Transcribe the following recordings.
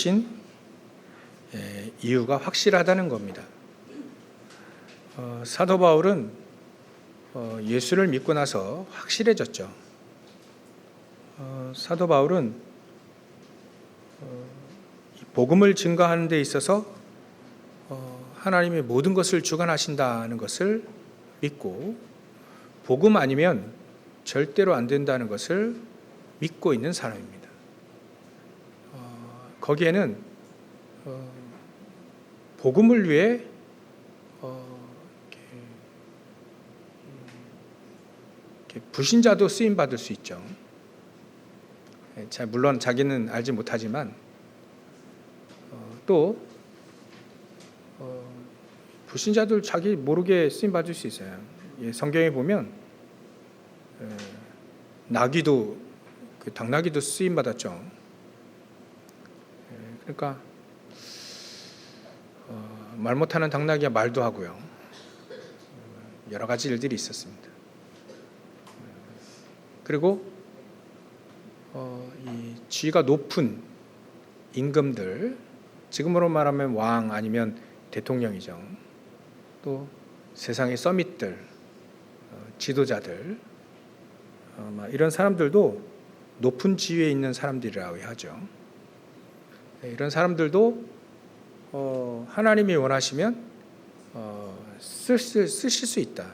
되신 이유가 확실하다는 겁니다. 사도 바울은 예수를 믿고 나서 확실해졌죠. 사도 바울은 복음을 증거하는 데 있어서 하나님의 모든 것을 주관하신다는 것을 믿고 복음 아니면 절대로 안 된다는 것을 믿고 있는 사람입니다. 거기에는 복음을 위해 불신자도 쓰임 받을 수 있죠. 물론 자기는 알지 못하지만 또 불신자들 자기 모르게 쓰임 받을 수 있어요. 성경에 보면 나귀도 당나귀도 쓰임 받았죠. 그러니까 말 못하는 당나귀가 말도 하고요. 여러 가지 일들이 있었습니다. 그리고 이 지위가 높은 임금들, 지금으로 말하면 왕 아니면 대통령이죠. 또 세상의 서밋들, 지도자들, 이런 사람들도 높은 지위에 있는 사람들이라고 하죠. 이런 사람들도 하나님이 원하시면 쓰실 수 있다.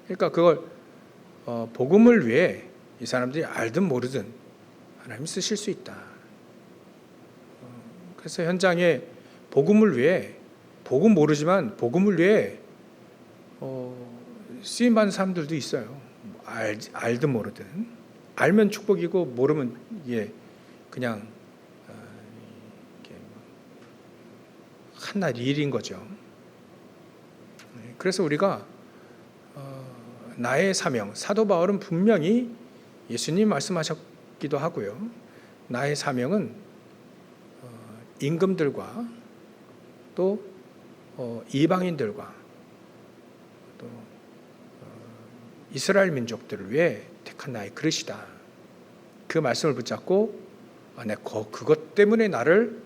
그러니까 그걸 복음을 위해 이 사람들이 알든 모르든 하나님이 쓰실 수 있다. 그래서 현장에 복음을 위해, 복음 모르지만 복음을 위해 쓰임받는 사람들도 있어요. 알든 모르든. 알면 축복이고 모르면 그냥 한낱 일인 거죠. 그래서 우리가 나의 사명, 사도 바울은 분명히 예수님 말씀하셨기도 하고요. 나의 사명은 임금들과 또 이방인들과 또 이스라엘 민족들을 위해 택한 나의 그릇이다. 그 말씀을 붙잡고 그것 때문에 나를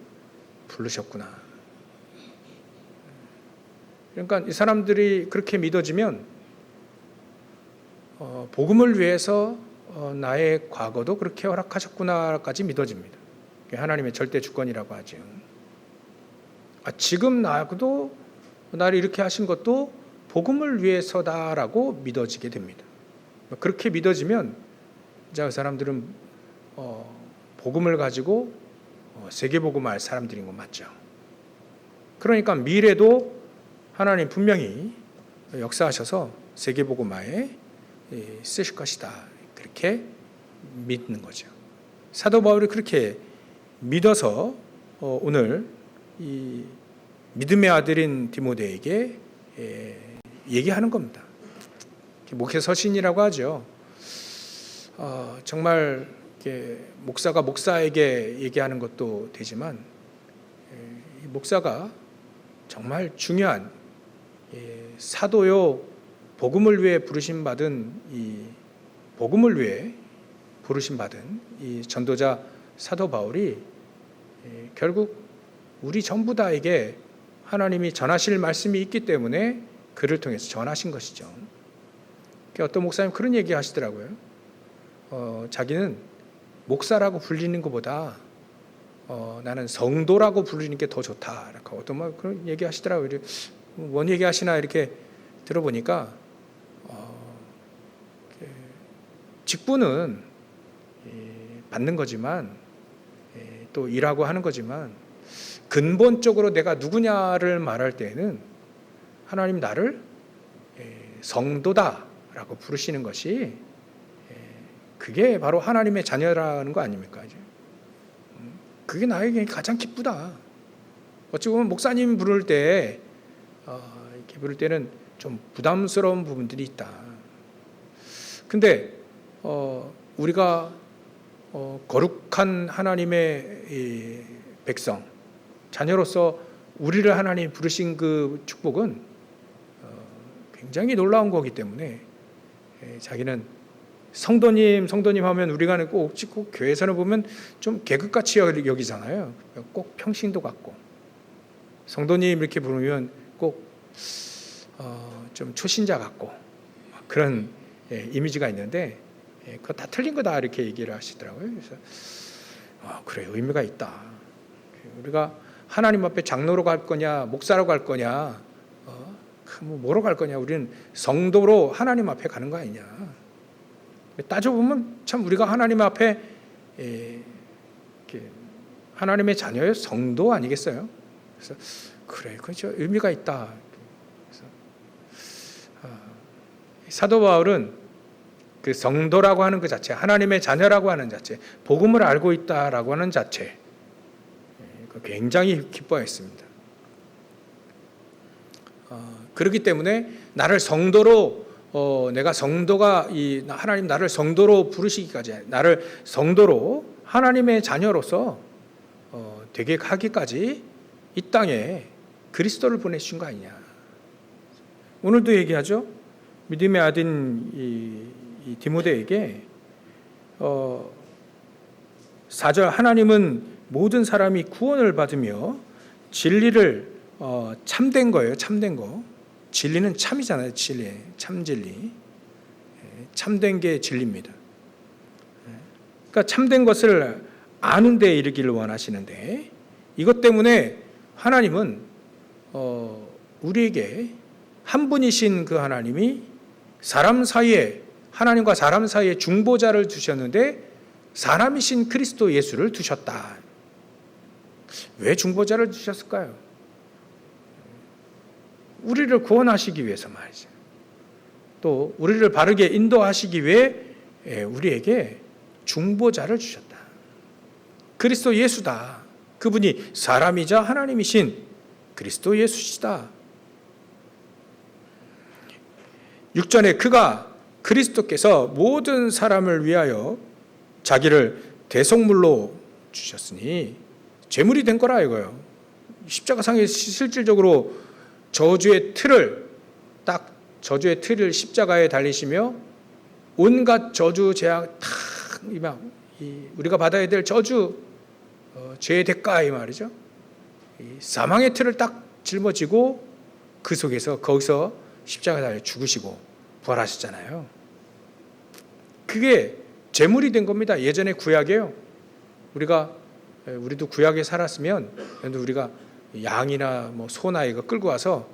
부르셨구나. 그러니까 이 사람들이 그렇게 믿어지면 복음을 위해서 나의 과거도 그렇게 허락하셨구나까지 믿어집니다. 하나님의 절대 주권이라고 하죠. 지금 나도 나를 이렇게 하신 것도 복음을 위해서다라고 믿어지게 됩니다. 그렇게 믿어지면 이제 그 사람들은 복음을 가지고 세계복음할 사람들인 거 맞죠. 그러니까 미래도 하나님 분명히 역사하셔서 세계복음화에 쓰실 것이다. 그렇게 믿는 거죠. 사도 바울이 그렇게 믿어서 오늘 이 믿음의 아들인 디모데에게 얘기하는 겁니다. 목회 서신이라고 하죠. 정말 목사가 목사에게 얘기하는 것도 되지만 목사가 정말 중요한 사도요 복음을 위해 부르심 받은 복음을 위해 부르심 받은 이 전도자 사도 바울이 결국 우리 전부 다에게 하나님이 전하실 말씀이 있기 때문에 그를 통해서 전하신 것이죠. 어떤 목사님 그런 얘기 하시더라고요. 자기는 목사라고 불리는 것보다 나는 성도라고 부르는 게 더 좋다. 어떤 말 그런 얘기 하시더라고요. 뭔 얘기 하시나 이렇게 들어보니까 직분은 받는 거지만 또 일하고 하는 거지만 근본적으로 내가 누구냐를 말할 때에는 하나님 나를 성도다라고 부르시는 것이 그게 바로 하나님의 자녀라는 거 아닙니까? 그게 나에게 가장 기쁘다. 어찌 보면 목사님 부를 때 이렇게 부를 때는 좀 부담스러운 부분들이 있다. 근데 우리가 거룩한 하나님의 백성, 자녀로서 우리를 하나님 부르신 그 축복은 굉장히 놀라운 거기 때문에 자기는 성도님 하면 우리가 꼭 교회에서는 보면 좀 개그같이 여기잖아요. 꼭 평신도 같고, 성도님 이렇게 부르면 꼭 좀 초신자 같고 그런 이미지가 있는데, 그거 다 틀린 거다 이렇게 얘기를 하시더라고요. 그래서 그래, 의미가 있다. 우리가 하나님 앞에 장로로 갈 거냐, 목사로 갈 거냐, 뭐로 갈 거냐, 우리는 성도로 하나님 앞에 가는 거 아니냐. 따져보면 참 우리가 하나님 앞에 하나님의 자녀의 성도 아니겠어요? 그래서 그래, 그렇죠, 의미가 있다. 그래서 사도 바울은 그 성도라고 하는 그 자체, 하나님의 자녀라고 하는 자체, 복음을 알고 있다라고 하는 자체, 굉장히 기뻐했습니다. 그렇기 때문에 나를 성도로, 내가 성도가, 하나님 나를 성도로 부르시기까지, 나를 성도로 하나님의 자녀로서 되게 하기까지 이 땅에 그리스도를 보내신 거 아니냐. 오늘도 얘기하죠. 믿음의 아들인 이 디모데에게 4절, 하나님은 모든 사람이 구원을 받으며 진리를 참된 거예요. 참된 거. 진리는 참이잖아요. 진리, 참진리. 참된 게 진리입니다. 그러니까 참된 것을 아는 데 이르기를 원하시는데, 이것 때문에 하나님은 우리에게 한 분이신 그 하나님이 사람 사이에, 하나님과 사람 사이에 중보자를 두셨는데 사람이신 그리스도 예수를 두셨다. 왜 중보자를 두셨을까요? 우리를 구원하시기 위해서 말이죠. 또 우리를 바르게 인도하시기 위해 우리에게 중보자를 주셨다. 그리스도 예수다. 그분이 사람이자 하나님이신 그리스도 예수시다. 6절에 그가, 그리스도께서 모든 사람을 위하여 자기를 대속물로 주셨으니 제물이 된 거라 이거예요. 십자가상에 실질적으로 저주의 틀을 십자가에 달리시며 온갖 저주 재앙 다 우리가 받아야 될 저주, 죄의 대가 이 말이죠. 사망의 틀을 딱 짊어지고 그 속에서 거기서 십자가에 달려 죽으시고 부활하셨잖아요. 그게 제물이 된 겁니다. 예전에 구약에요. 우리도 구약에 살았으면 우리가 양이나 소나 이거 끌고 와서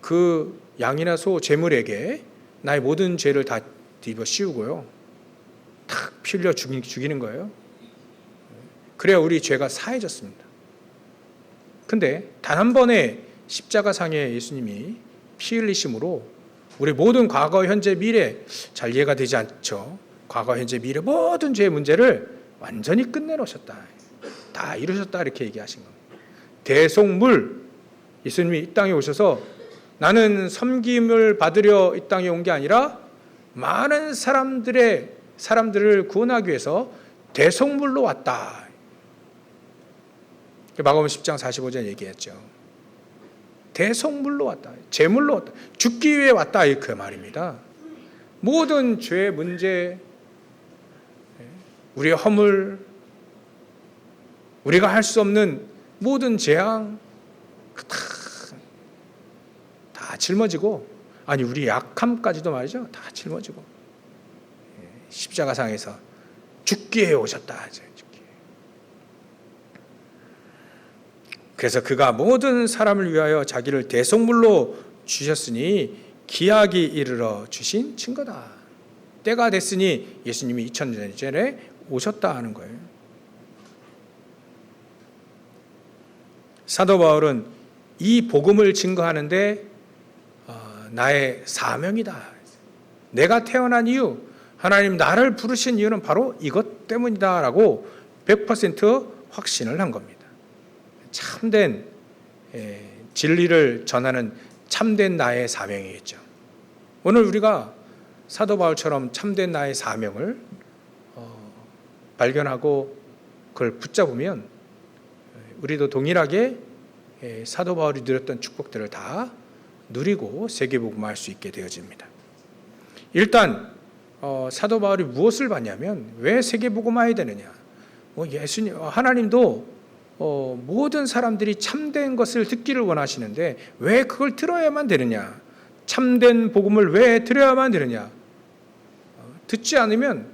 그 양이나 소 제물에게 나의 모든 죄를 다 뒤집어 씌우고요, 탁 피 흘려 죽이는 거예요. 그래야 우리 죄가 사해졌습니다. 근데 단 한 번의 십자가상에 예수님이 피 흘리심으로 우리 모든 과거, 현재, 미래, 잘 이해가 되지 않죠. 과거, 현재, 미래 모든 죄의 문제를 완전히 끝내놓으셨다. 다 이루셨다 이렇게 얘기하신 겁니다. 대속물, 예수님이 이 땅에 오셔서 나는 섬김을 받으려 이 땅에 온 게 아니라 많은 사람들을 구원하기 위해서 대속물로 왔다. 마가복음 10장 45절 얘기했죠. 대속물로 왔다. 제물로 왔다. 죽기 위해 왔다. 그 말입니다. 모든 죄의 문제, 우리의 허물, 우리가 할 수 없는 모든 재앙 다 짊어지고, 아니 우리 약함까지도 말이죠. 다 짊어지고 십자가상에서 죽기에 오셨다. 그래서 그가 모든 사람을 위하여 자기를 대속물로 주셨으니 기약이 이르러 주신 증거다. 때가 됐으니 예수님이 2000년 전에 오셨다 하는 거예요. 사도 바울은 이 복음을 증거하는데 나의 사명이다. 내가 태어난 이유, 하나님 나를 부르신 이유는 바로 이것 때문이다 라고 100% 확신을 한 겁니다. 참된 진리를 전하는 참된 나의 사명이겠죠. 오늘 우리가 사도 바울처럼 참된 나의 사명을 발견하고 그걸 붙잡으면 우리도 동일하게 사도 바울이 누렸던 축복들을 다 누리고 세계복음화할 수 있게 되어집니다. 일단 사도 바울이 무엇을 봤냐면 왜 세계복음화해야 되느냐. 예수님 하나님도 모든 사람들이 참된 것을 듣기를 원하시는데 왜 그걸 들어야만 되느냐. 참된 복음을 왜 들어야만 되느냐. 듣지 않으면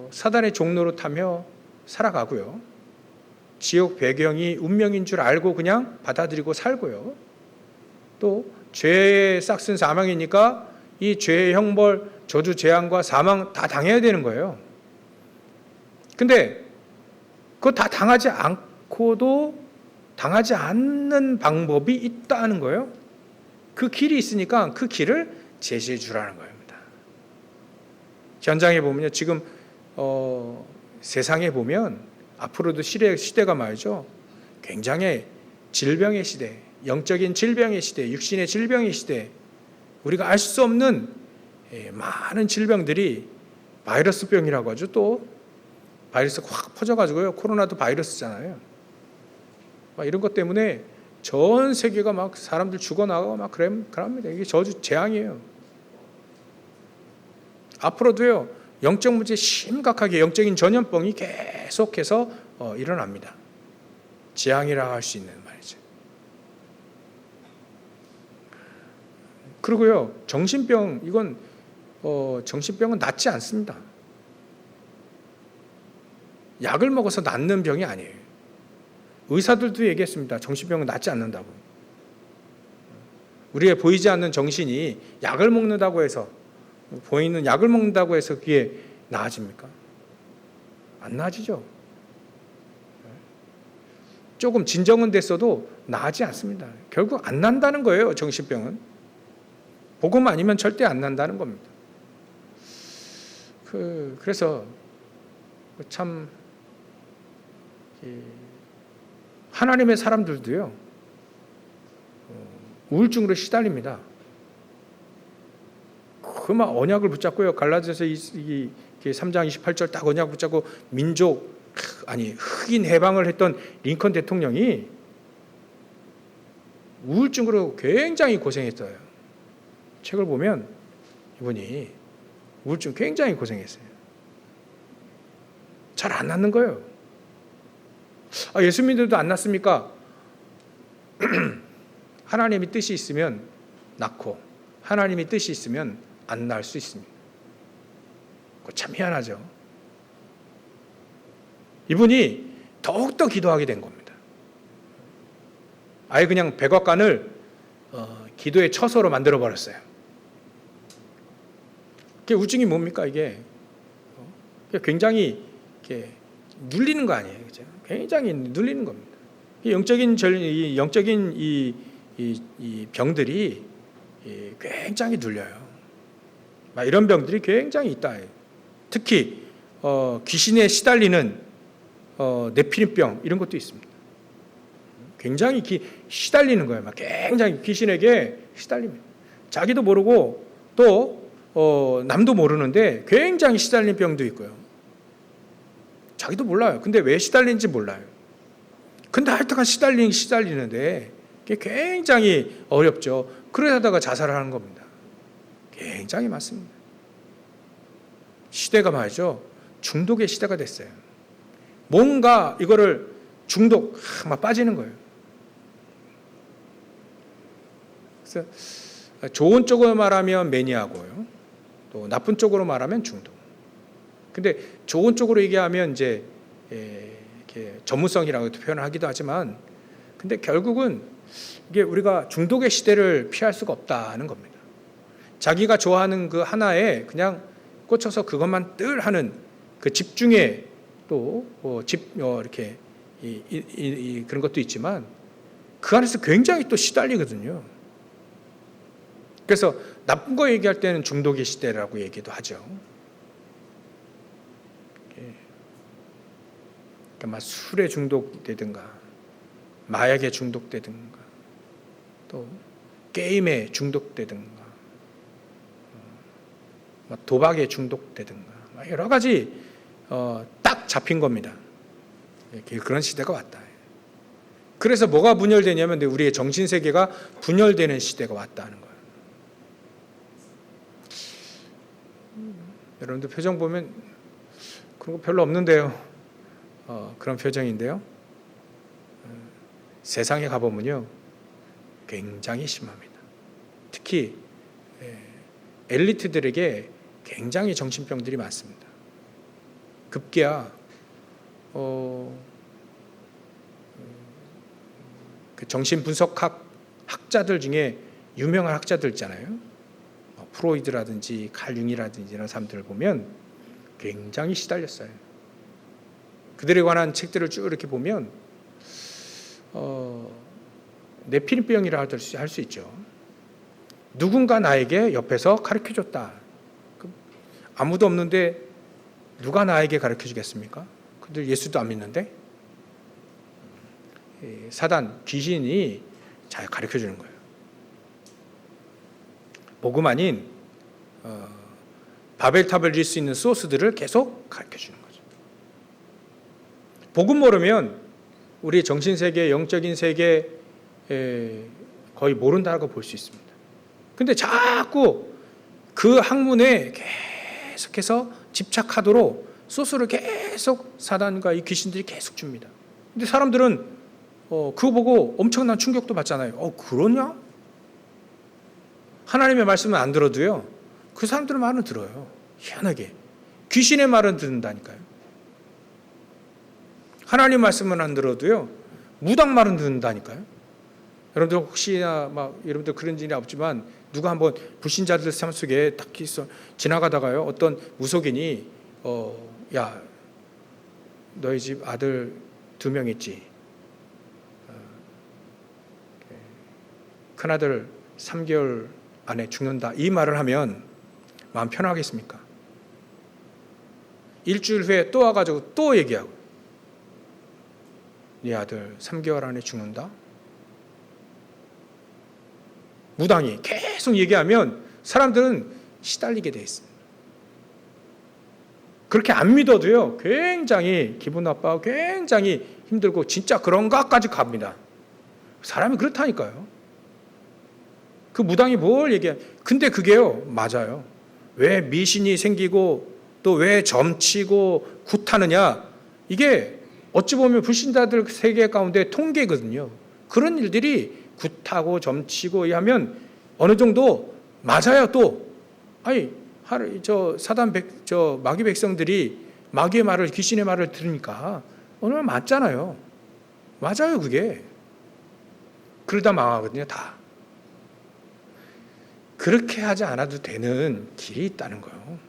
사단의 종로로 타며 살아가고요. 지옥 배경이 운명인 줄 알고 그냥 받아들이고 살고요. 또 죄의 싹슨 사망이니까 이 죄의 형벌, 저주, 재앙과 사망 다 당해야 되는 거예요. 근데 그거 다 당하지 않고도 당하지 않는 방법이 있다는 거예요. 그 길이 있으니까 그 길을 제시해 주라는 겁니다. 현장에 보면요. 지금 세상에 보면 앞으로도 시대가 말이죠. 굉장히 질병의 시대, 영적인 질병의 시대, 육신의 질병의 시대, 우리가 알 수 없는 많은 질병들이 바이러스병이라고 하죠. 또 바이러스가 확 퍼져가지고요. 코로나도 바이러스잖아요. 이런 것 때문에 전 세계가 막 사람들 죽어나가고 막 그럽니다. 이게 저주 재앙이에요. 앞으로도요. 영적 문제 심각하게 영적인 전염병이 계속해서 일어납니다. 재앙이라 할 수 있는 말이죠. 그리고요. 정신병 이건 정신병은 낫지 않습니다. 약을 먹어서 낫는 병이 아니에요. 의사들도 얘기했습니다. 정신병은 낫지 않는다고. 우리의 보이지 않는 정신이 약을 먹는다고 해서 보이는 약을 먹는다고 해서 그게 나아집니까? 안 나아지죠. 조금 진정은 됐어도 나아지지 않습니다. 결국 안 난다는 거예요. 정신병은. 복음 아니면 절대 안 난다는 겁니다. 그래서 참 하나님의 사람들도요. 우울증으로 시달립니다. 그만 언약을 붙잡고요. 갈라디아서 3장 28절 딱 언약 붙잡고 흑인 해방을 했던 링컨 대통령이 우울증으로 굉장히 고생했어요. 책을 보면 이분이 우울증 굉장히 고생했어요. 잘 안 낫는 거예요. 예수 믿어도 안 낫습니까? 하나님의 뜻이 있으면 낫고 하나님의 뜻이 있으면 안 나을 수 있습니다. 참 희한하죠. 이분이 더욱더 기도하게 된 겁니다. 아예 그냥 백악관을 기도의 처소로 만들어버렸어요. 그게 우증이 뭡니까 이게? 굉장히 이렇게 눌리는 거 아니에요, 그죠? 굉장히 눌리는 겁니다. 영적인 이 병들이 굉장히 눌려요. 이런 병들이 굉장히 있다. 특히 귀신에 시달리는 네피림병 이런 것도 있습니다. 굉장히 시달리는 거예요. 굉장히 귀신에게 시달립니다. 자기도 모르고 또 남도 모르는데 굉장히 시달리는 병도 있고요. 자기도 몰라요. 근데 왜 시달리는지 몰라요. 근데 하여튼간 시달리는데 그게 굉장히 어렵죠. 그러다가 자살을 하는 겁니다. 굉장히 많습니다. 시대가 말이죠. 중독의 시대가 됐어요. 뭔가 이거를 막 빠지는 거예요. 그래서 좋은 쪽으로 말하면 매니아고요. 또 나쁜 쪽으로 말하면 중독. 근데 좋은 쪽으로 얘기하면 이제 이렇게 전문성이라고 표현을 하기도 하지만 근데 결국은 이게 우리가 중독의 시대를 피할 수가 없다는 겁니다. 자기가 좋아하는 그 하나에 그냥 꽂혀서 그것만 늘 하는 그 집중에 또 이렇게 그런 것도 있지만 그 안에서 굉장히 또 시달리거든요. 그래서 나쁜 거 얘기할 때는 중독의 시대라고 얘기도 하죠. 그러니까 술에 중독되든가 마약에 중독되든가 또 게임에 중독되든가 도박에 중독되든가 여러 가지 딱 잡힌 겁니다. 그런 시대가 왔다. 그래서 뭐가 분열되냐면 우리의 정신세계가 분열되는 시대가 왔다는 거예요. 여러분들 표정 보면 그런 거 별로 없는데요. 그런 표정인데요. 세상에 가보면요, 굉장히 심합니다. 특히 엘리트들에게 굉장히 정신병들이 많습니다. 급기야 그 정신분석학 학자들 중에 유명한 학자들 있잖아요. 프로이드라든지 칼융이라든지 이런 사람들을 보면 굉장히 시달렸어요. 그들에 관한 책들을 쭉 이렇게 보면 네피림병이라 할 수 있죠. 누군가 나에게 옆에서 가르쳐줬다. 아무도 없는데 누가 나에게 가르쳐주겠습니까? 그들 예수도 안 믿는데 사단, 귀신이 잘 가르쳐주는 거예요. 복음 아닌 바벨탑을 지을 수 있는 소스들을 계속 가르쳐주는 거죠. 복음 모르면 우리 정신세계, 영적인 세계 거의 모른다고 볼 수 있습니다. 근데 자꾸 그 학문에 계속해서 집착하도록 소스를 계속 사단과 이 귀신들이 계속 줍니다. 근데 사람들은 그거 보고 엄청난 충격도 받잖아요. 그러냐? 하나님의 말씀은 안 들어도요, 그 사람들의 말은 들어요. 희한하게. 귀신의 말은 듣는다니까요. 하나님 말씀은 안 들어도요, 무당 말은 듣는다니까요. 여러분들 혹시나 여러분들 그런 일이 없지만 누가 한번 불신자들 삶 속에 딱 지나가다가요, 어떤 무속인이 야, 너희 집 아들 2명 있지? 큰아들 3개월 안에 죽는다. 이 말을 하면 마음 편하겠습니까? 일주일 후에 또 와가지고 또 얘기하고, 네 아들 3개월 안에 죽는다? 무당이 계속 얘기하면 사람들은 시달리게 돼 있습니다. 그렇게 안 믿어도요, 굉장히 기분 나빠하고 굉장히 힘들고 진짜 그런가까지 갑니다. 사람이 그렇다니까요. 그 무당이 뭘 얘기해? 근데 그게요, 맞아요. 왜 미신이 생기고 또 왜 점치고 굿하느냐? 이게 어찌 보면 불신자들 세계 가운데 통계거든요. 그런 일들이 굿하고 점치고 하면 어느 정도 맞아요. 또 사단 마귀 백성들이 마귀의 말을, 귀신의 말을 들으니까 어느 날 맞잖아요. 맞아요, 그게. 그러다 망하거든요, 다. 그렇게 하지 않아도 되는 길이 있다는 거예요.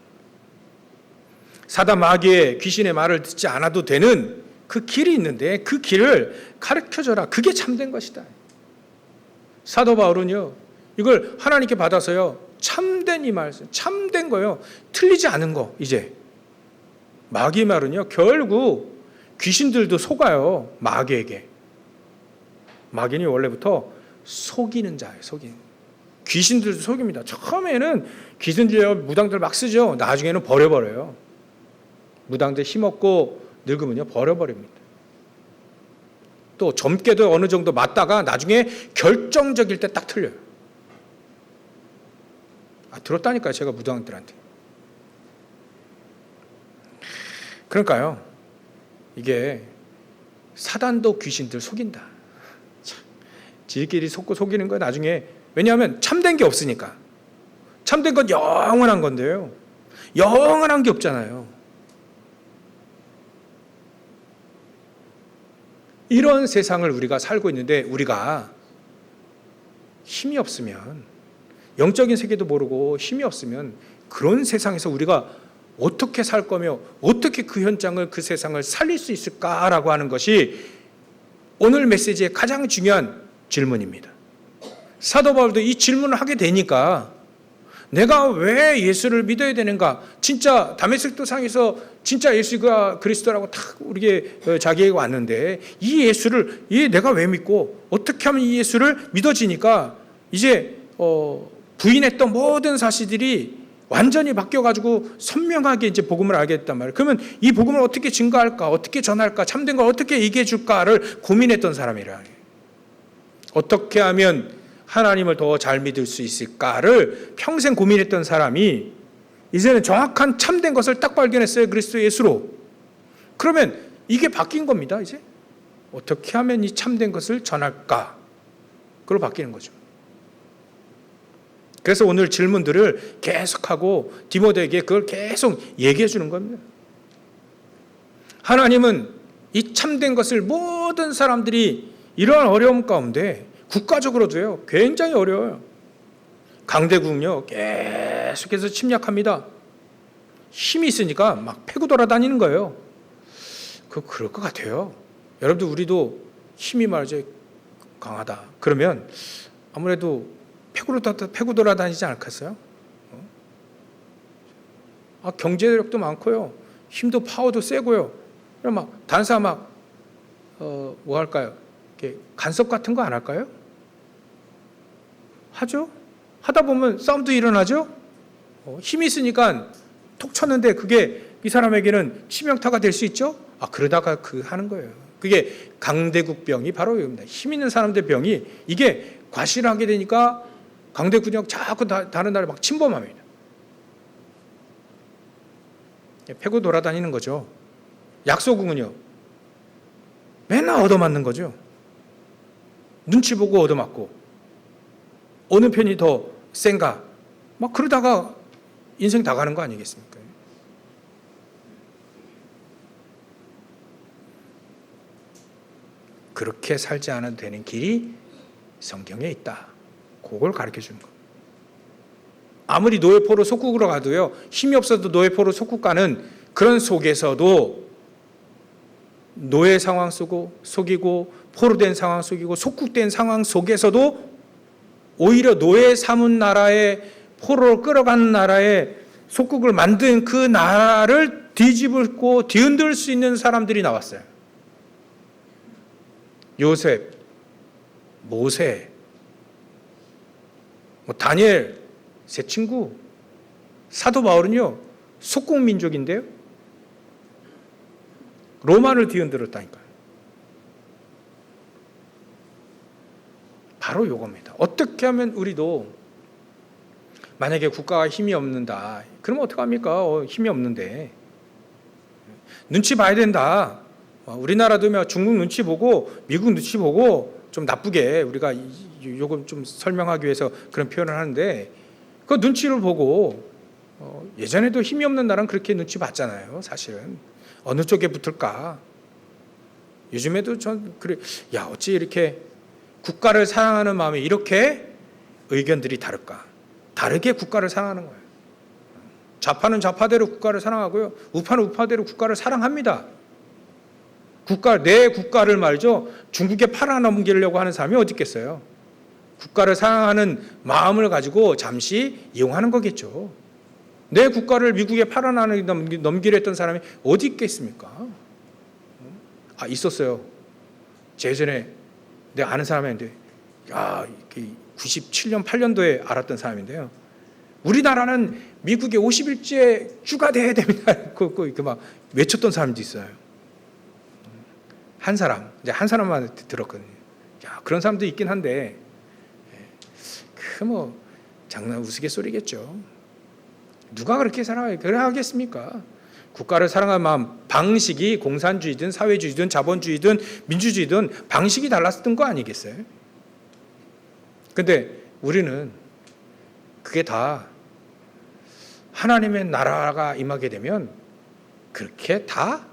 사단 마귀의 귀신의 말을 듣지 않아도 되는 그 길이 있는데 그 길을 가르쳐줘라. 그게 참된 것이다. 사도 바울은요, 이걸 하나님께 받아서요, 참된 이 말씀, 참된 거요, 틀리지 않은 거. 이제 마귀의 말은요, 결국 귀신들도 속아요. 마귀에게. 마귀는 원래부터 속이는 자예요. 귀신들도 속입니다. 처음에는 귀신들, 무당들 막 쓰죠. 나중에는 버려버려요. 무당들 힘없고 늙으면요, 버려버립니다. 또 젊게도 어느 정도 맞다가 나중에 결정적일 때 딱 틀려요. 들었다니까요, 제가 무당들한테. 그러니까요, 이게 사단도 귀신들 속인다. 지들끼리 속고 속이는 거 나중에, 왜냐하면 참된 게 없으니까. 참된 건 영원한 건데요, 영원한 게 없잖아요. 이런 세상을 우리가 살고 있는데, 우리가 힘이 없으면, 영적인 세계도 모르고 힘이 없으면 그런 세상에서 우리가 어떻게 살 거며 어떻게 그 현장을, 그 세상을 살릴 수 있을까라고 하는 것이 오늘 메시지의 가장 중요한 질문입니다. 사도 바울도 이 질문을 하게 되니까 내가 왜 예수를 믿어야 되는가? 진짜 다메섹도 상에서 진짜 예수가 그리스도라고 딱 우리에게 자기에게 왔는데 이 예수를 내가 왜 믿고 어떻게 하면 이 예수를 믿어지니까 이제 부인했던 모든 사실들이 완전히 바뀌어가지고 선명하게 이제 복음을 알게 됐단 말이에요. 그러면 이 복음을 어떻게 증거할까? 어떻게 전할까? 참된 걸 어떻게 얘기해 줄까를 고민했던 사람이라. 어떻게 하면 하나님을 더 잘 믿을 수 있을까를 평생 고민했던 사람이 이제는 정확한 참된 것을 딱 발견했어요. 그리스도 예수로. 그러면 이게 바뀐 겁니다. 이제 어떻게 하면 이 참된 것을 전할까? 그걸로 바뀌는 거죠. 그래서 오늘 질문들을 계속하고 디모데에게 그걸 계속 얘기해 주는 겁니다. 하나님은 이 참된 것을 모든 사람들이 이러한 어려움 가운데 국가적으로도요, 굉장히 어려워요. 강대국은요, 계속해서 침략합니다. 힘이 있으니까 막 패고 돌아다니는 거예요. 그럴 것 같아요. 여러분들, 우리도 힘이 말이죠, 강하다. 그러면 아무래도 패고 돌아다니지 않겠어요? 경제력도 많고요, 힘도 파워도 세고요. 그럼 막 단사 뭐 할까요? 이렇게 간섭 같은 거 안 할까요? 하죠. 하다 보면 싸움도 일어나죠. 힘이 있으니까 톡 쳤는데 그게 이 사람에게는 치명타가 될 수 있죠. 그러다가 하는 거예요. 그게 강대국병이 바로 이겁니다. 힘 있는 사람들 병이, 이게 과실하게 되니까 강대국이 자꾸 다른 나라를 막 침범합니다. 패고 돌아다니는 거죠. 약소국은요, 맨날 얻어맞는 거죠. 눈치 보고 얻어맞고, 어느 편이 더 센가, 막 그러다가 인생 다 가는 거 아니겠습니까? 그렇게 살지 않아도 되는 길이 성경에 있다. 그걸 가르쳐 주는 거예요. 아무리 노예포로 속국으로 가도요, 힘이 없어도 노예포로 속국 가는 그런 속에서도 노예 상황 속이고 포로된 상황 속이고 속국된 상황 속에서도 오히려 노예 삼은 나라에, 포로로 끌어간 나라에 속국을 만든 그 나라를 뒤집고 뒤흔들 수 있는 사람들이 나왔어요. 요셉, 모세, 다니엘, 세 친구. 사도 바울은요, 속국 민족인데요, 로마를 뒤흔들었다니까요. 바로 요겁니다. 어떻게 하면 우리도, 만약에 국가가 힘이 없는다, 그러면 어떡합니까? 힘이 없는데 눈치 봐야 된다. 우리나라도 중국 눈치 보고 미국 눈치 보고 좀 나쁘게 우리가 요거 좀 설명하기 위해서 그런 표현을 하는데, 그 눈치를 보고 예전에도 힘이 없는 나라는 그렇게 눈치 봤잖아요. 사실은 어느 쪽에 붙을까. 요즘에도 전 그래, 어찌 이렇게 국가를 사랑하는 마음에 이렇게 의견들이 다를까. 다르게 국가를 사랑하는 거예요. 좌파는 좌파대로 국가를 사랑하고요, 우파는 우파대로 국가를 사랑합니다. 내 국가를 말이죠, 중국에 팔아넘기려고 하는 사람이 어디 있겠어요? 국가를 사랑하는 마음을 가지고 잠시 이용하는 거겠죠. 내 국가를 미국에 팔아넘기려 했던 사람이 어디 있겠습니까? 있었어요. 예전에 내가 아는 사람인데, 97년, 8년도에 알았던 사람인데요. 우리나라는 미국의 50일째 주가 돼야 됩니다. 막 외쳤던 사람도 있어요. 한 사람만 들었거든요. 그런 사람도 있긴 한데, 장난 우스갯소리겠죠. 누가 그렇게 사랑해요? 그래 하겠습니까? 국가를 사랑하는 마음, 방식이 공산주의든 사회주의든 자본주의든 민주주의든 방식이 달랐던 거 아니겠어요? 근데 우리는 그게 다 하나님의 나라가 임하게 되면 그렇게 다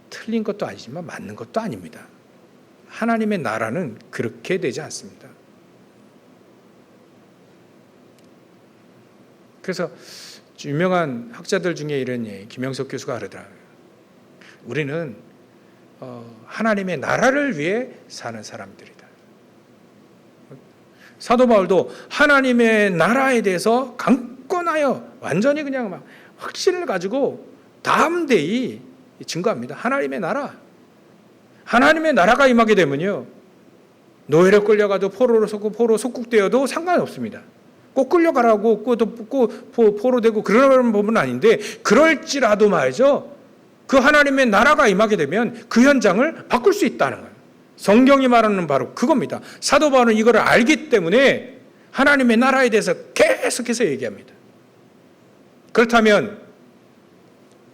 틀린 것도 아니지만 맞는 것도 아닙니다. 하나님의 나라는 그렇게 되지 않습니다. 그래서 유명한 학자들 중에 이런 얘기, 김영석 교수가 그러더라고요. 우리는 하나님의 나라를 위해 사는 사람들이다. 사도 바울도 하나님의 나라에 대해서 강권하여 완전히 그냥 막 확신을 가지고 담대히 증거합니다. 하나님의 나라. 하나님의 나라가 임하게 되면요, 노예로 끌려가도 포로 속국되어도 상관없습니다. 꼭 끌려가라고 포로 되고 그러는 법은 아닌데, 그럴지라도 말이죠, 그 하나님의 나라가 임하게 되면 그 현장을 바꿀 수 있다는 거예요. 성경이 말하는 바로 그겁니다. 사도 바울은 이걸 알기 때문에 하나님의 나라에 대해서 계속해서 얘기합니다. 그렇다면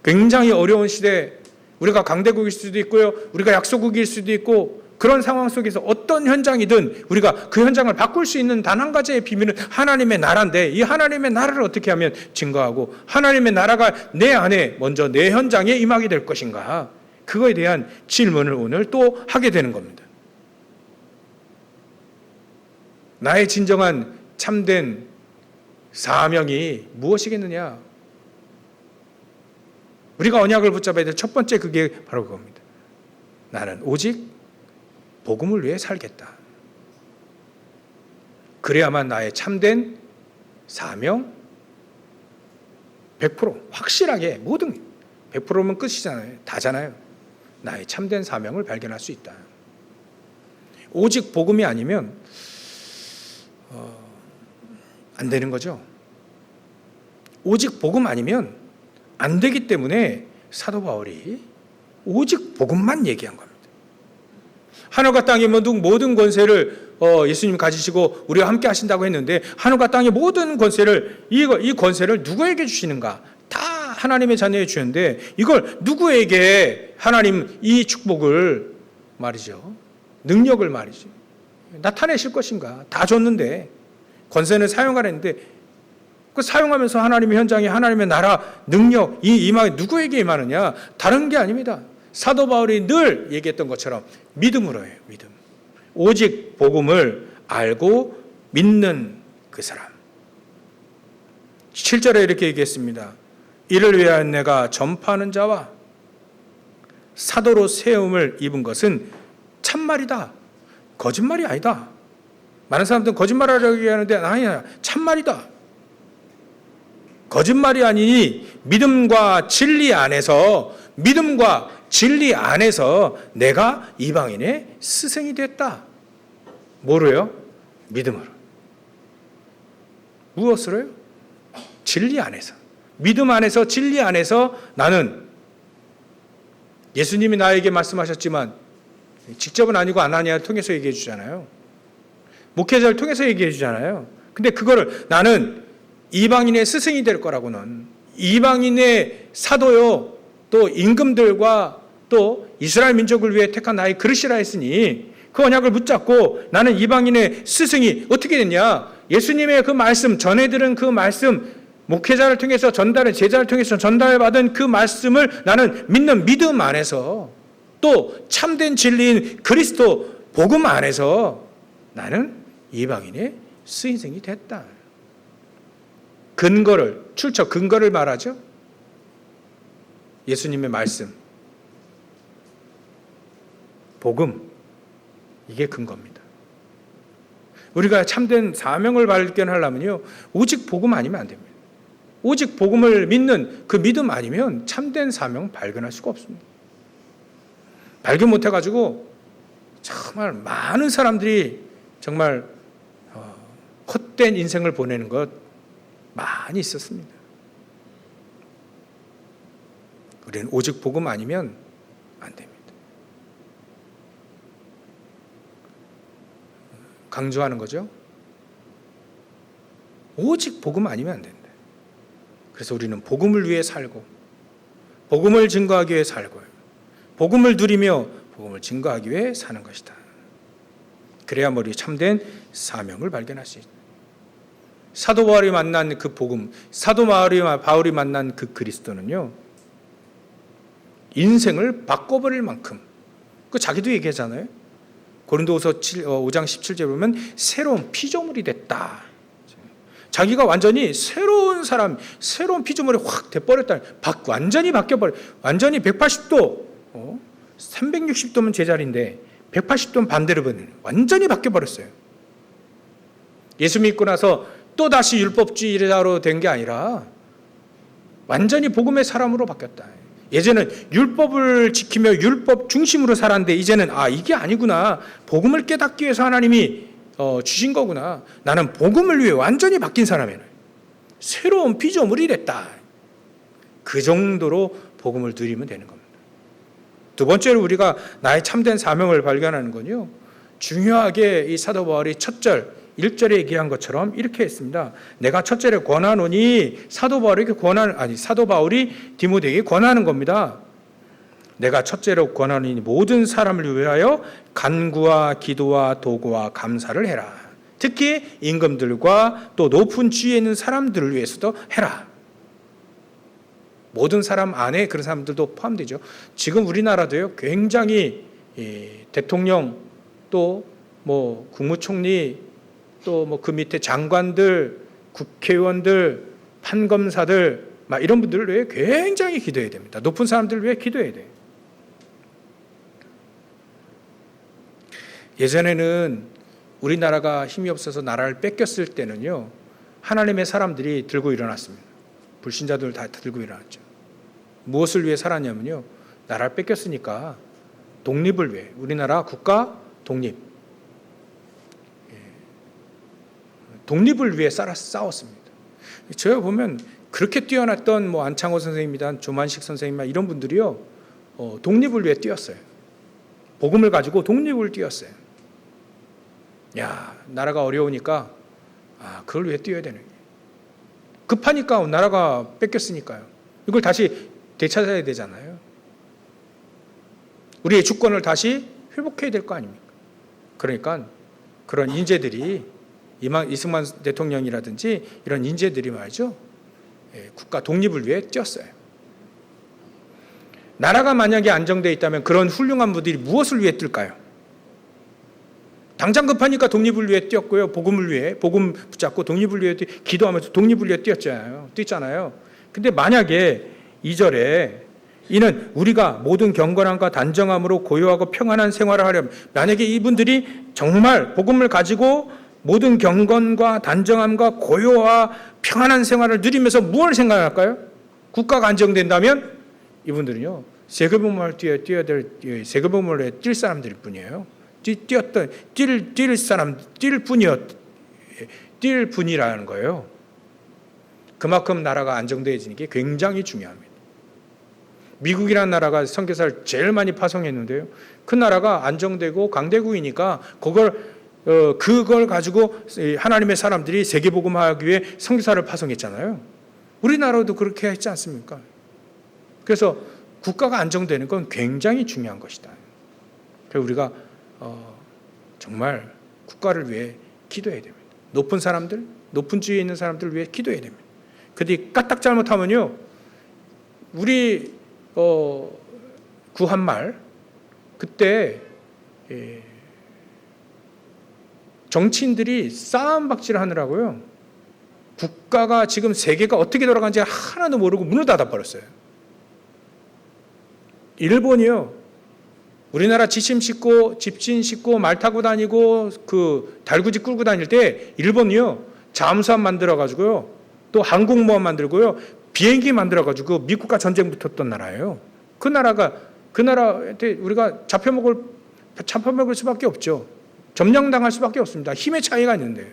굉장히 어려운 시대, 우리가 강대국일 수도 있고요, 우리가 약소국일 수도 있고, 그런 상황 속에서 어떤 현장이든 우리가 그 현장을 바꿀 수 있는 단 한 가지의 비밀은 하나님의 나라인데, 이 하나님의 나라를 어떻게 하면 증거하고 하나님의 나라가 내 안에 먼저 내 현장에 임하게 될 것인가, 그거에 대한 질문을 오늘 또 하게 되는 겁니다. 나의 진정한 참된 사명이 무엇이겠느냐? 우리가 언약을 붙잡아야 될 첫 번째, 그게 바로 그겁니다. 나는 오직 복음을 위해 살겠다. 그래야만 나의 참된 사명 100% 확실하게, 모든 100%면 끝이잖아요. 다잖아요. 나의 참된 사명을 발견할 수 있다. 오직 복음이 아니면 안 되는 거죠. 오직 복음 아니면 안 되기 때문에 사도 바울이 오직 복음만 얘기한 겁니다. 하늘과 땅의 모든 권세를 예수님 가지시고 우리와 함께 하신다고 했는데, 하늘과 땅의 모든 권세를, 이 권세를 누구에게 주시는가? 다 하나님의 자녀에 주는데, 이걸 누구에게 하나님 이 축복을 말이죠, 능력을 말이죠, 나타내실 것인가? 다 줬는데, 권세는 사용하랬는데, 그 사용하면서 하나님의 현장에 하나님의 나라 능력, 이 임하게 누구에게 임하느냐? 다른 게 아닙니다. 사도 바울이 늘 얘기했던 것처럼 믿음으로 해요. 믿음. 오직 복음을 알고 믿는 그 사람. 7절에 이렇게 얘기했습니다. 이를 위하여 내가 전파하는 자와 사도로 세움을 입은 것은 참말이다. 거짓말이 아니다. 많은 사람들은 거짓말하려고 얘기하는데 아니야, 참말이다. 거짓말이 아니니 믿음과 진리 안에서 내가 이방인의 스승이 됐다. 뭐로요? 믿음으로. 무엇으로요? 진리 안에서. 믿음 안에서, 진리 안에서 나는, 예수님이 나에게 말씀하셨지만 직접은 아니고 아나니아를 통해서 얘기해 주잖아요. 목회자를 통해서 얘기해 주잖아요. 근데 그거를 나는 이방인의 스승이 될 거라고는, 이방인의 사도요, 또 임금들과 또 이스라엘 민족을 위해 택한 나의 그릇이라 했으니, 그 언약을 붙잡고 나는 이방인의 스승이 어떻게 됐냐? 예수님의 그 말씀, 전해 들은 그 말씀, 목회자를 통해서 제자를 통해서 전달받은 그 말씀을 나는 믿는 믿음 안에서, 또 참된 진리인 그리스도 복음 안에서 나는 이방인의 스승이 됐다. 근거를 말하죠. 예수님의 말씀, 복음, 이게 근거입니다. 우리가 참된 사명을 발견하려면요, 오직 복음 아니면 안 됩니다. 오직 복음을 믿는 그 믿음 아니면 참된 사명 발견할 수가 없습니다. 발견 못해가지고 정말 많은 사람들이 정말 헛된 인생을 보내는 것 많이 있었습니다. 우리는 오직 복음 아니면 안 됩니다. 강조하는 거죠. 오직 복음 아니면 안 된다. 그래서 우리는 복음을 위해 살고, 복음을 증거하기 위해 살고, 복음을 누리며 복음을 증거하기 위해 사는 것이다. 그래야 우리 참된 사명을 발견할 수 있다. 사도 바울이 만난 그 복음, 사도 바울이 만난 그 그리스도는요, 인생을 바꿔버릴 만큼, 그 자기도 얘기하잖아요. 고린도후서 5장 17절에 보면 새로운 피조물이 됐다. 자기가 완전히 새로운 사람, 새로운 피조물이 확 돼버렸다. 완전히 바뀌어버려. 완전히 180도, 360도면 제자리인데 180도는 반대로 보는, 완전히 바뀌어버렸어요. 예수 믿고 나서 또 다시 율법주의자로 된 게 아니라 완전히 복음의 사람으로 바뀌었다. 예전엔 율법을 지키며 율법 중심으로 살았는데 이제는 이게 아니구나. 복음을 깨닫기 위해서 하나님이 주신 거구나. 나는 복음을 위해 완전히 바뀐 사람이네. 새로운 피조물이 됐다. 그 정도로 복음을 누리면 되는 겁니다. 두 번째로 우리가 나의 참된 사명을 발견하는 건요, 중요하게 이 사도 바울이 첫 절 1절에 얘기한 것처럼 이렇게 했습니다. 내가 첫째로 권하노니 사도 바울이 디모데에게 권하는 겁니다. 내가 첫째로 권하노니 모든 사람을 위하여 간구와 기도와 도구와 감사를 해라. 특히 임금들과 또 높은 지위에 있는 사람들을 위해서도 해라. 모든 사람 안에 그런 사람들도 포함되죠. 지금 우리나라도요, 굉장히 대통령 또 뭐 국무총리 또 뭐 그 밑에 장관들, 국회의원들, 판검사들 막 이런 분들을 위해 굉장히 기도해야 됩니다. 높은 사람들을 위해 기도해야 돼요. 예전에는 우리나라가 힘이 없어서 나라를 뺏겼을 때는요, 하나님의 사람들이 들고 일어났습니다. 불신자들 다 들고 일어났죠. 무엇을 위해 살았냐면요, 나라를 뺏겼으니까 독립을 위해, 우리나라 국가 독립, 독립을 위해 싸웠습니다. 제가 보면 그렇게 뛰어났던 뭐 안창호 선생님이다, 조만식 선생님이다 이런 분들이요, 독립을 위해 뛰었어요. 복음을 가지고 독립을 뛰었어요. 야, 나라가 어려우니까 그걸 위해 뛰어야 되는 거예요. 급하니까 나라가 뺏겼으니까요. 이걸 다시 되찾아야 되잖아요. 우리의 주권을 다시 회복해야 될 거 아닙니까? 그러니까 그런 인재들이 이승만 대통령이라든지 이런 인재들이 말이죠, 국가 독립을 위해 뛰었어요. 나라가 만약에 안정되어 있다면 그런 훌륭한 분들이 무엇을 위해 뛸까요? 당장 급하니까 독립을 위해 뛰었고요. 복음을 위해, 복음 붙잡고 독립을 위해 기도하면서 독립을 위해 뛰었잖아요. 근데 만약에 2절에 이는 우리가 모든 경건함과 단정함으로 고요하고 평안한 생활을 하려면, 만약에 이분들이 정말 복음을 가지고 모든 경건과 단정함과 고요와 평안한 생활을 누리면서 무엇을 생각할까요? 국가가 안정된다면 이분들은요, 세금을 세금을 뛸 사람들일 뿐이에요. 뛸 뿐이라는 거예요. 그만큼 나라가 안정되어지는 게 굉장히 중요합니다. 미국이라는 나라가 선교사를 제일 많이 파송했는데요, 그 나라가 안정되고 강대국이니까 그걸 가지고 하나님의 사람들이 세계복음화하기 위해 선교사를 파송했잖아요. 우리나라도 그렇게 했지 않습니까? 그래서 국가가 안정되는 건 굉장히 중요한 것이다. 그래서 우리가 정말 국가를 위해 기도해야 됩니다. 높은 사람들, 높은 지위에 있는 사람들을 위해 기도해야 됩니다. 그런데 까딱 잘못하면요, 우리 구한말 그때 정치인들이 싸움박질을 하느라고요, 국가가 지금 세계가 어떻게 돌아가는지 하나도 모르고 문을 닫아버렸어요. 일본이요, 우리나라 집신 싣고 말 타고 다니고 그 달구지 끌고 다닐 때 일본이요, 잠수함 만들어가지고요, 또 항공모함 만들고요, 비행기 만들어가지고 미국과 전쟁 붙었던 나라예요. 그 나라한테 우리가 잡혀먹을 수밖에 없죠. 점령당할 수밖에 없습니다. 힘의 차이가 있는데.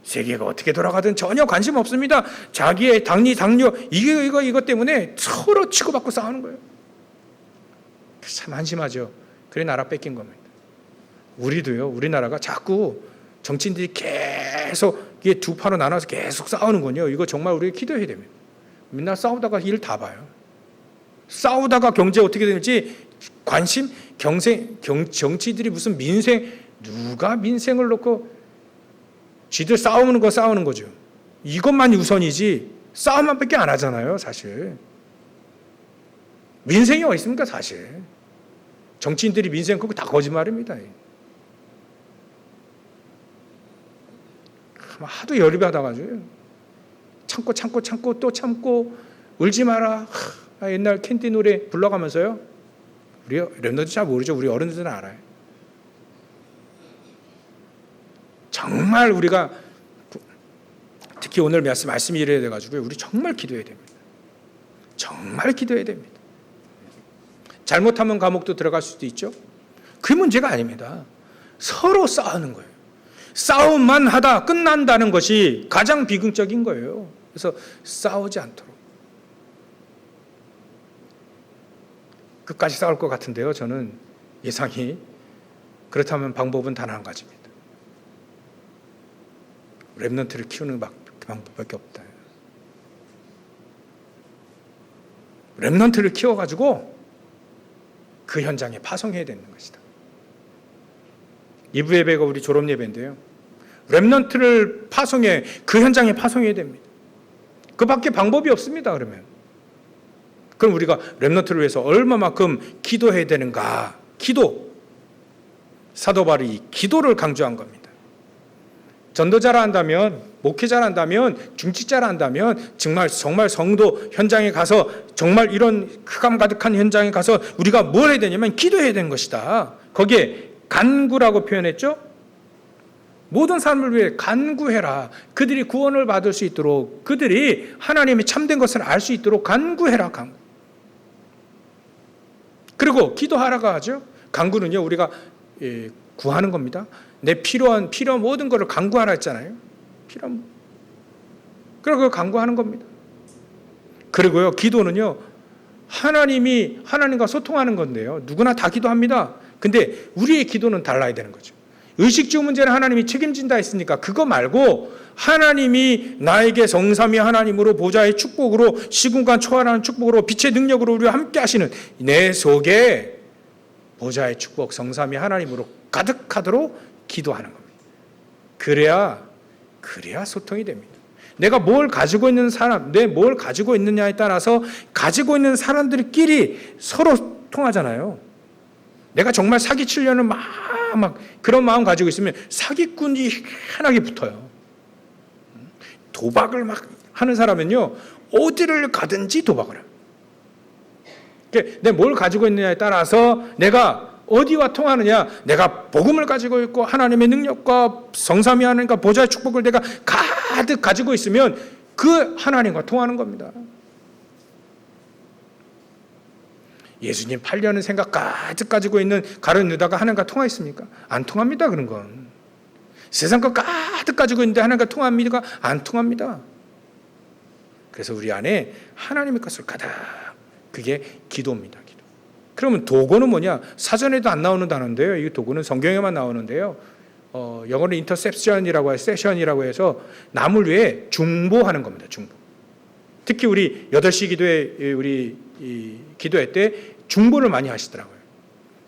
세계가 어떻게 돌아가든 전혀 관심 없습니다. 자기의 당뇨 이것 때문에 서로 치고받고 싸우는 거예요. 참 한심하죠. 그래 나라 뺏긴 겁니다. 우리도요, 우리나라가 자꾸 정치인들이 계속 이게 두 파로 나눠서 계속 싸우는군요. 이거 정말 우리가 기도해야 됩니다. 맨날 싸우다가 일 다 봐요. 싸우다가 경제 어떻게 되는지 관심, 정치들이 무슨 누가 민생을 놓고 지들 싸우는 거죠. 이것만이 우선이지 싸움만 밖에 안 하잖아요, 사실. 민생이 어디 있습니까, 사실. 정치인들이 민생 그거 다 거짓말입니다. 하도 열이 받아가지고 참고 또 참고 울지 마라. 옛날 캔디 노래 불러가면서요. 우리 랩너도 잘 모르죠. 우리 어른들은 알아요. 정말 우리가 특히 오늘 말씀이 이래야 돼가지고 우리 정말 기도해야 됩니다. 정말 기도해야 됩니다. 잘못하면 감옥도 들어갈 수도 있죠. 그게 문제가 아닙니다. 서로 싸우는 거예요. 싸움만 하다 끝난다는 것이 가장 비극적인 거예요. 그래서 싸우지 않도록. 끝까지 싸울 것 같은데요. 저는 예상이. 그렇다면 방법은 단 한 가지입니다. 렘넌트를 키우는 방법밖에 없다. 렘넌트를 키워가지고 그 현장에 파송해야 되는 것이다. 2부 예배가 우리 졸업 예배인데요. 렘넌트를 파송해 그 현장에 파송해야 됩니다. 그 밖에 방법이 없습니다. 그럼 우리가 렘넌트를 위해서 얼마만큼 기도해야 되는가? 기도. 사도 바울이 기도를 강조한 겁니다. 전도자라 한다면, 목회자라 한다면, 중직자라 한다면 정말 성도 현장에 가서 정말 이런 흑암 가득한 현장에 가서 우리가 뭘 해야 되냐면 기도해야 되는 것이다. 거기에 간구라고 표현했죠. 모든 사람을 위해 간구해라. 그들이 구원을 받을 수 있도록, 그들이 하나님의 참된 것을 알 수 있도록 간구해라. 간구. 그리고 기도하라고 하죠. 간구는요, 우리가 구하는 겁니다. 내 필요한 모든 것을 간구하라 했잖아요. 그리고 그걸 간구하는 겁니다. 그리고요, 기도는요, 하나님과 소통하는 건데요. 누구나 다 기도합니다. 근데 우리의 기도는 달라야 되는 거죠. 의식주 문제는 하나님이 책임진다 했으니까 그거 말고 하나님이 나에게 성삼위 하나님으로 보좌의 축복으로 시공간 초월하는 축복으로 빛의 능력으로 우리와 함께 하시는 내 속에 보좌의 축복 성삼위 하나님으로 가득하도록 기도하는 겁니다. 그래야 소통이 됩니다. 내가 뭘 가지고 있는 사람, 뭘 가지고 있느냐에 따라서 가지고 있는 사람들끼리 서로 통하잖아요. 내가 정말 사기치려는 막 그런 마음 가지고 있으면 사기꾼이 희한하게 붙어요. 도박을 막 하는 사람은요, 어디를 가든지 도박을 해요. 내가 뭘 가지고 있느냐에 따라서 내가 어디와 통하느냐, 내가 복음을 가지고 있고 하나님의 능력과 성삼위 하나님과 보좌의 축복을 내가 가득 가지고 있으면 그 하나님과 통하는 겁니다. 예수님 8년은 생각 가득 가지고 있는 가룟 유다가 하나님과 통하였습니까? 안 통합니다. 그런 건. 세상 것 가득 가지고 있는데 하나님과 통합니까? 안 통합니다. 그래서 우리 안에 하나님의 것을 가득, 그게 기도입니다. 기도. 그러면 도구는 뭐냐? 사전에도 안 나오는 단어인데요. 이 도구는 성경에만 나오는데요. 영어로 인터셉션이라고 해서 세션이라고 해서 남을 위해 중보하는 겁니다. 중보. 특히 우리 8시 기도회 우리 기도회 때 중보를 많이 하시더라고요.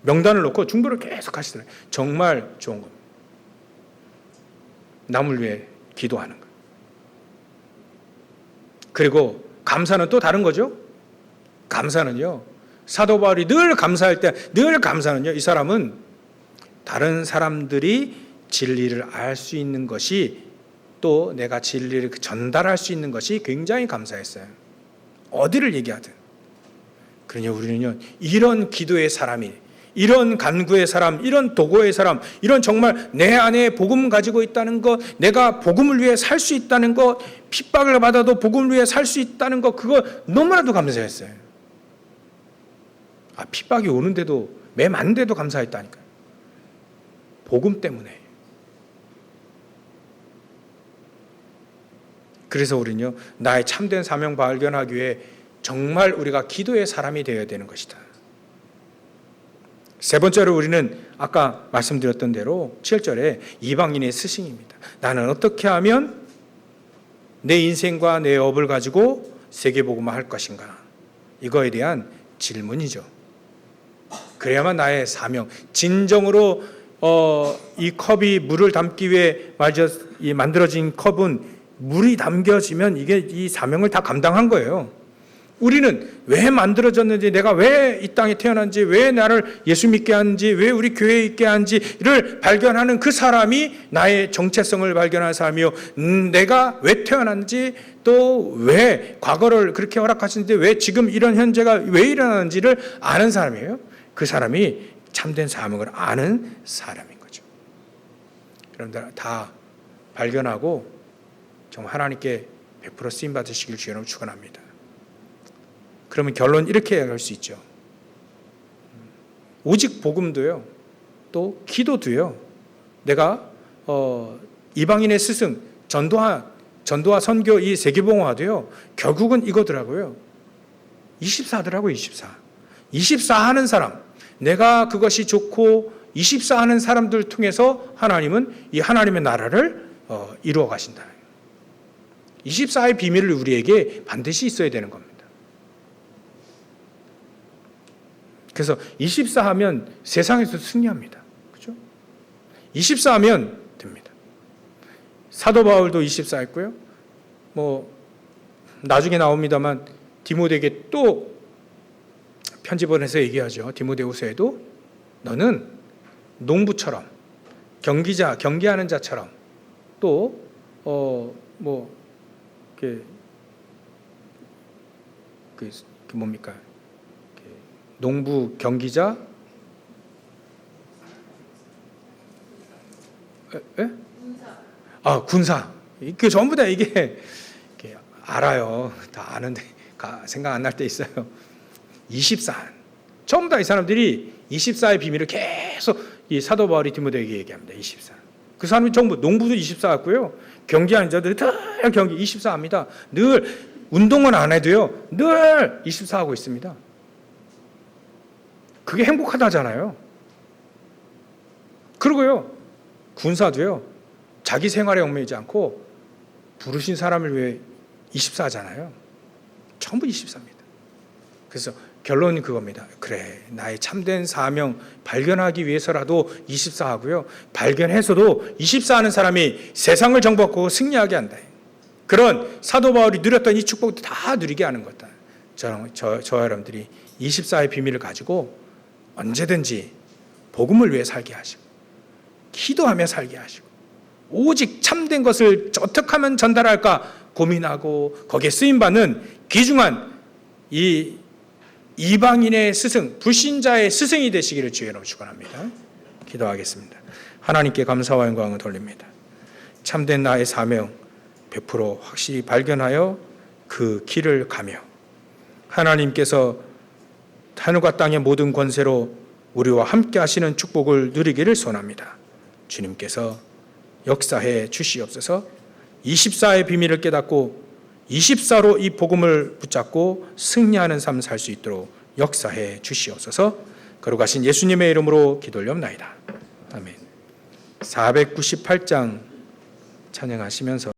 명단을 놓고 중보를 계속 하시더라고요. 정말 좋은 겁니다. 남을 위해 기도하는 것. 그리고 감사는 또 다른 거죠. 감사는요, 사도 바울이 늘 감사할 때, 늘 감사는요, 이 사람은 다른 사람들이 진리를 알 수 있는 것이, 또 내가 진리를 전달할 수 있는 것이 굉장히 감사했어요. 어디를 얘기하든. 그러니 우리는요, 이런 기도의 사람이, 이런 간구의 사람, 이런 도구의 사람, 이런 정말 내 안에 복음 가지고 있다는 것, 내가 복음을 위해 살 수 있다는 것, 핍박을 받아도 복음을 위해 살 수 있다는 것, 그거 너무나도 감사했어요. 핍박이 오는데도, 매 많은데도 감사했다니까요. 복음 때문에. 그래서 우리는요, 나의 참된 사명 발견하기 위해 정말 우리가 기도의 사람이 되어야 되는 것이다. 세 번째로 우리는 아까 말씀드렸던 대로 7절에 이방인의 스승입니다. 나는 어떻게 하면 내 인생과 내 업을 가지고 세계복음화 할 것인가? 이거에 대한 질문이죠. 그래야만 나의 사명, 진정으로 이 컵이 물을 담기 위해 만들어진 컵은 물이 담겨지면 이게 이 사명을 다 감당한 거예요. 우리는 왜 만들어졌는지, 내가 왜 이 땅에 태어난지, 왜 나를 예수 믿게 하는지, 왜 우리 교회에 있게 하는지를 발견하는 그 사람이 나의 정체성을 발견하는 사람이요, 내가 왜 태어났는지, 또 왜 과거를 그렇게 허락하시는데 왜 지금 이런 현재가 왜 일어나는지를 아는 사람이에요. 그 사람이 참된 사명을 아는 사람인 거죠. 여러분들 다 발견하고 정말 하나님께 100% 쓰임 받으시길 주여로 축원합니다. 그러면 결론 이렇게 할 수 있죠. 오직 복음도요, 또 기도도요, 내가 이방인의 스승, 전도와 선교, 이 세계봉화도요, 결국은 이거더라고요. 24더라고요. 24 하는 사람, 내가 그것이 좋고 24 하는 사람들 통해서 하나님은 이 하나님의 나라를 이루어 가신다. 24의 비밀을 우리에게 반드시 있어야 되는 겁니다. 그래서 24 하면 세상에서 승리합니다. 그렇죠? 24 하면 됩니다. 사도 바울도 24 했고요. 나중에 나옵니다만 디모데에게 또 편집을 해서 얘기하죠. 디모데후서에도 너는 농부처럼 경기하는 자처럼 또 뭡니까? 농부 경기자 군사. 그 전부 다 이게 알아요. 다 아는데 생각 안 날 때 있어요. 24. 전부 다 이 사람들이 24의 비밀을 계속 이 사도 바울이 디모데에게 얘기합니다. 24. 그 사람이 전부 농부도 24 같고요. 경기하는 자들이 다 경기 24 합니다. 늘 운동은 안 해도요. 늘 24 하고 있습니다. 그게 행복하다잖아요. 그리고요. 군사도요. 자기 생활에 얽매이지 않고 부르신 사람을 위해 24 하잖아요. 전부 24입니다. 그래서 결론이 그겁니다. 그래, 나의 참된 사명 발견하기 위해서라도 24 하고요. 발견해서도 24 하는 사람이 세상을 정복하고 승리하게 한다. 그런 사도 바울이 누렸던 이 축복도 다 누리게 하는 거다. 저와 여러분들이 24의 비밀을 가지고 언제든지 복음을 위해 살게 하시고 기도하며 살게 하시고 오직 참된 것을 어떻게 하면 전달할까 고민하고 거기에 쓰임받는 귀중한 이 이방인의 스승, 불신자의 스승이 되시기를 주의로 축원합니다. 기도하겠습니다. 하나님께 감사와 영광을 돌립니다. 참된 나의 사명 100% 확실히 발견하여 그 길을 가며 하나님께서 하늘과 땅의 모든 권세로 우리와 함께 하시는 축복을 누리기를 소원합니다. 주님께서 역사해 주시옵소서. 24의 비밀을 깨닫고 24로 이 복음을 붙잡고 승리하는 삶 살 수 있도록 역사해 주시옵소서. 거룩하신 예수님의 이름으로 기도 올려옵나이다. 아멘. 498장 찬양하시면서